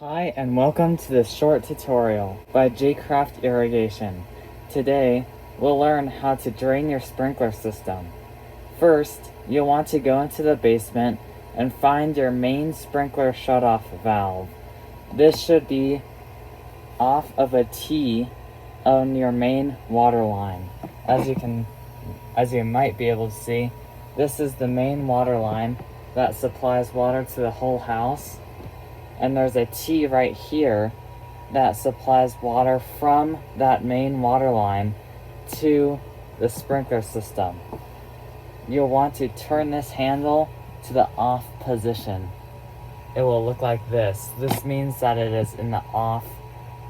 Hi and welcome to this short tutorial by J-Craft Irrigation. Today, we'll learn how to drain your sprinkler system. First, you'll want to go into the basement and find your main sprinkler shutoff valve. This should be off of a T on your main water line. As you might be able to see, this is the main water line that supplies water to the whole house. And there's a T right here that supplies water from that main water line to the sprinkler system. You'll want to turn this handle to the off position. It will look like this. This means that it is in the off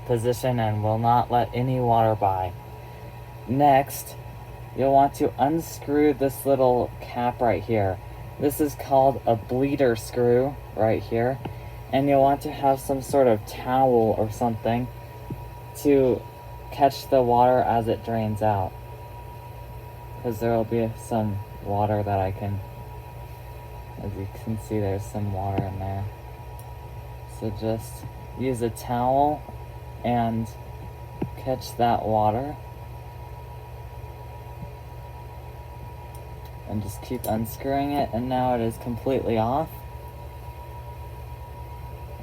position and will not let any water by. Next, you'll want to unscrew this little cap right here. This is called a bleeder screw right here. And you'll want to have some sort of towel or something to catch the water as it drains out. Because there will be some water that as you can see, there's some water in there. So just use a towel and catch that water. And just keep unscrewing it, and now it is completely off.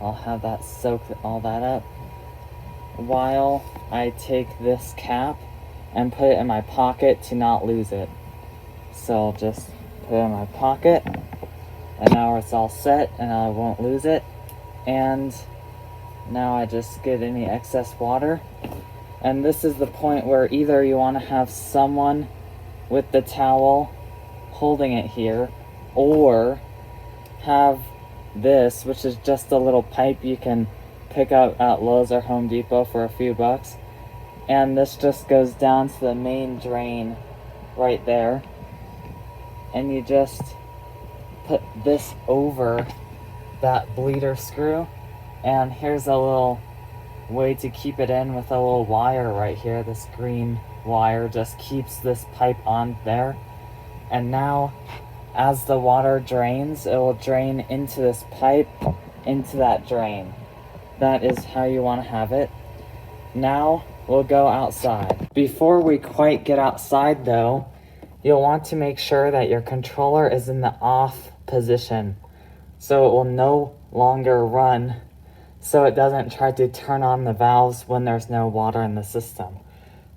I'll have that soak all that up while I take this cap and put it in my pocket to not lose it. So I'll just put it in my pocket, and now it's all set and I won't lose it. And now I just get any excess water. And this is the point where either you want to have someone with the towel holding it here, or have this, which is just a little pipe you can pick up at Lowe's or Home Depot for a few bucks, and this just goes down to the main drain right there, and you just put this over that bleeder screw, and here's a little way to keep it in with a little wire right here. This green wire just keeps this pipe on there, and now as the water drains, it will drain into this pipe, into that drain. That is how you want to have it. Now, we'll go outside. Before we quite get outside though, you'll want to make sure that your controller is in the off position, so it will no longer run, so it doesn't try to turn on the valves when there's no water in the system.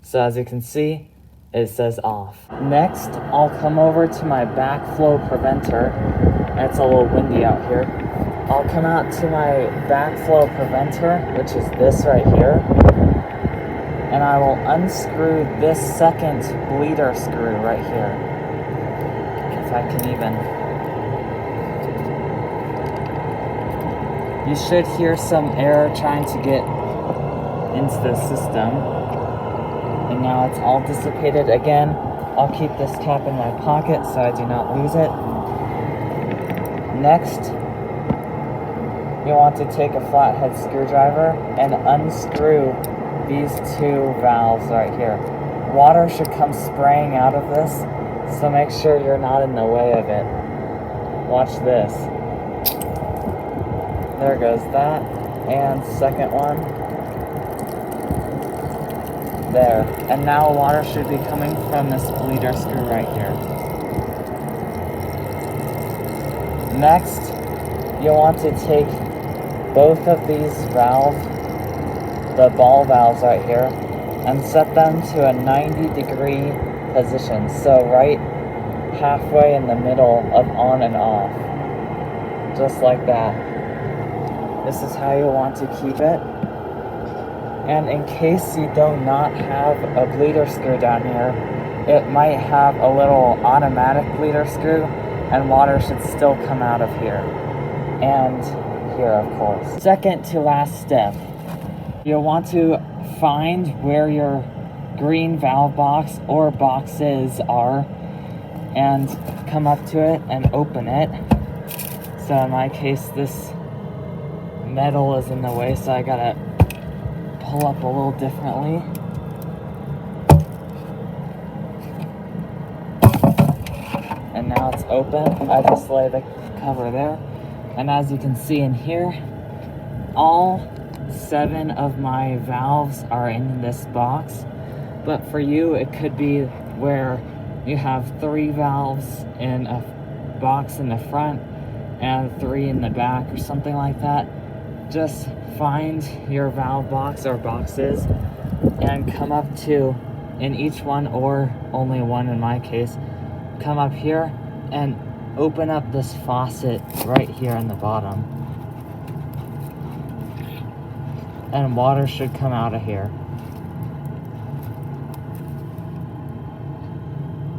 So as you can see, it says off. Next, I'll come over to my backflow preventer. It's a little windy out here. I'll come out to my backflow preventer, which is this right here, and I will unscrew this second bleeder screw right here. If I can even. You should hear some air trying to get into the system. And now it's all dissipated again. I'll keep this cap in my pocket so I do not lose it. Next, you'll want to take a flathead screwdriver and unscrew these two valves right here. Water should come spraying out of this, so make sure you're not in the way of it. Watch this. There goes that. And second one. There. And now water should be coming from this bleeder screw right here. Next, you'll want to take both of these valves, the ball valves right here, and set them to a 90-degree position. So right halfway in the middle of on and off. Just like that. This is how you want to keep it. And in case you do not have a bleeder screw down here, it might have a little automatic bleeder screw, and water should still come out of here. And here, of course. Second to last step, you'll want to find where your green valve box or boxes are and come up to it and open it. So in my case, this metal is in the way, so I gotta pull up a little differently. And now it's open. I just lay the cover there, and as you can see in here, all 7 of my valves are in this box, but for you it could be where you have 3 valves in a box in the front and 3 in the back or something like that. Just find your valve box or boxes and come up to, in each one or only one in my case, come up here and open up this faucet right here on the bottom, and water should come out of here.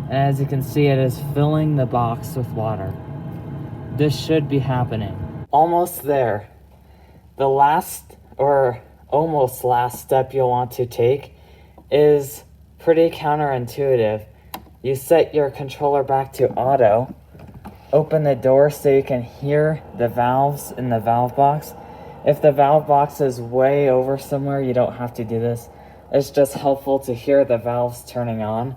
And as you can see, it is filling the box with water. This should be happening. Almost there. The last, or almost last step you'll want to take is pretty counterintuitive. You set your controller back to auto, open the door so you can hear the valves in the valve box. If the valve box is way over somewhere, you don't have to do this. It's just helpful to hear the valves turning on.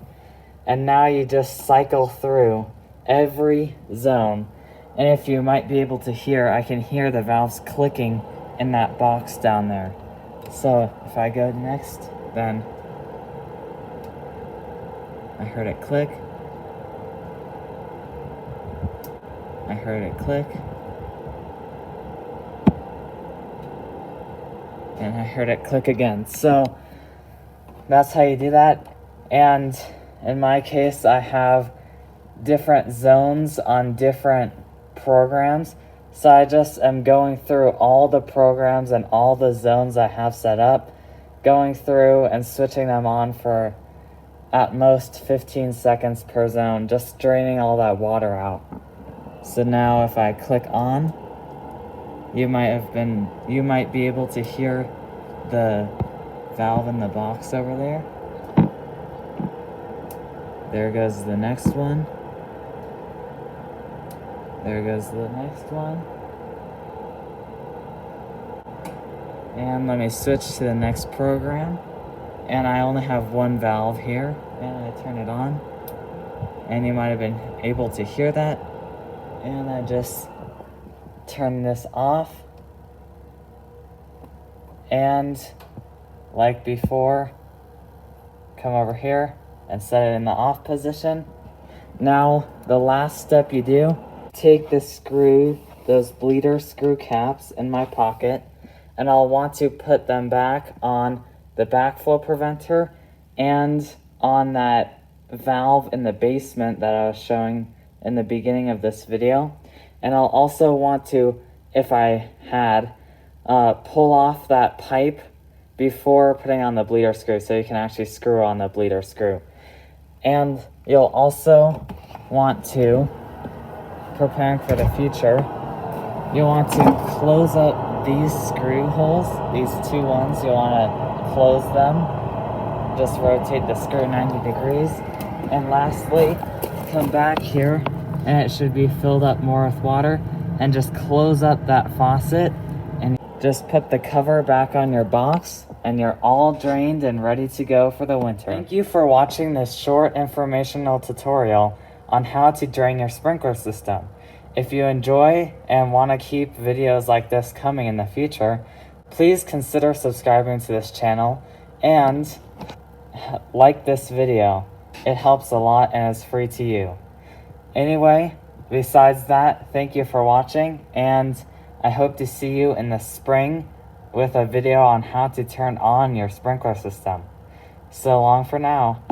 And now you just cycle through every zone. And if you might be able to hear, I can hear the valves clicking in that box down there. So if I go next, then I heard it click. I heard it click. And I heard it click again. So that's how you do that. And in my case, I have different zones on different programs. So I just am going through all the programs and all the zones I have set up, going through and switching them on for at most 15 seconds per zone, just draining all that water out. So now if I click on, you might be able to hear the valve in the box over there. There goes the next one. There goes the next one. And let me switch to the next program. And I only have one valve here. And I turn it on. And you might have been able to hear that. And I just turn this off. And like before, come over here and set it in the off position. Now, the last step you do, take the screw, those bleeder screw caps in my pocket, and I'll want to put them back on the backflow preventer and on that valve in the basement that I was showing in the beginning of this video. And I'll also want to, if I had, pull off that pipe before putting on the bleeder screw so you can actually screw on the bleeder screw. And you'll also want to, preparing for the future, you want to close up these screw holes, these 2 ones, you want to close them. Just rotate the screw 90 degrees. And lastly, come back here and it should be filled up more with water, and just close up that faucet and just put the cover back on your box, and you're all drained and ready to go for the winter. Thank you for watching this short informational tutorial on how to drain your sprinkler system. If you enjoy and want to keep videos like this coming in the future, please consider subscribing to this channel and like this video. It helps a lot and is free to you. Anyway, besides that, thank you for watching, and I hope to see you in the spring with a video on how to turn on your sprinkler system. So long for now.